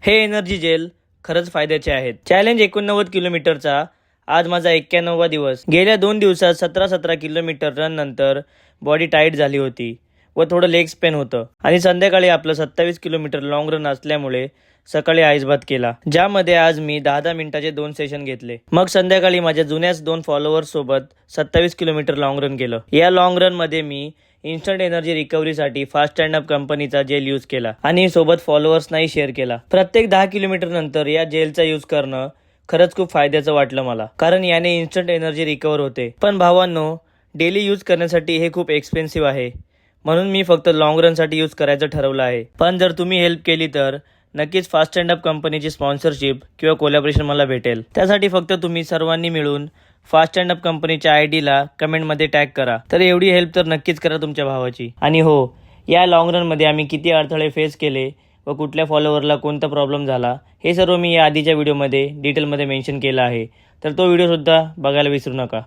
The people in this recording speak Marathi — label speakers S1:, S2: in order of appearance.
S1: हे एनर्जी जेल खरंच फायद्याचे आहेत. चॅलेंज 89 किलोमीटरचा. आज माझा 91वा दिवस. गेल्या 2 दिवसात 17 किलोमीटर रन नंतर बॉडी टाईट झाली होती व थोडं लेग्स पेन होतं. आणि संध्याकाळी आपलं 27 किलोमीटर लॉंग रन असल्यामुळे सकाळी आईसबाथ केला, ज्यामध्ये आज मी 10-10 मिनिटाचे 2 सेशन घेतले. मग संध्याकाळी माझ्या जुन्याच 2 फॉलोअर्स सोबत 27 किलोमीटर लॉंग रन केलं. या लॉंग रन मध्ये मी इन्स्टंट एनर्जी रिकव्हरीसाठी फास्ट स्टँड अप कंपनीचा जेल यूज केला आणि सोबत फॉलोअर्सनाही शेअर केला. प्रत्येक 10 किलोमीटर नंतर या जेलचा यूज करणं खरंच खूप फायद्याचं वाटलं मला, कारण याने इन्स्टंट एनर्जी रिकवर होते. पण भावांनो, डेली यूज करण्यासाठी हे खूप एक्सपेन्सिव्ह आहे, म्हणून मी फक्त लॉंग रनसाठी यूज करायचं ठरवलं आहे. पण जर तुम्ही हेल्प केली तर नक्कीच फास्ट स्टँड अप कंपनीची स्पॉन्सरशिप किंवा कोलॅबोरेशन मला भेटेल. त्यासाठी फक्त तुम्ही सर्वांनी मिळून फास्ट स्टँड अप कंपनीच्या आयडीला कमेंटमध्ये टॅग करा. तर एवढी हेल्प तर नक्कीच करा तुमच्या भावाची. आणि हो, या लॉंग रनमध्ये आम्ही किती अडथळे फेस केले व कुठल्या फॉलोअरला कोणता प्रॉब्लेम झाला हे सर्व मी या आधीच्या व्हिडिओमध्ये डिटेलमध्ये मेन्शन केलं आहे. तर तो व्हिडिओसुद्धा बघायला विसरू नका.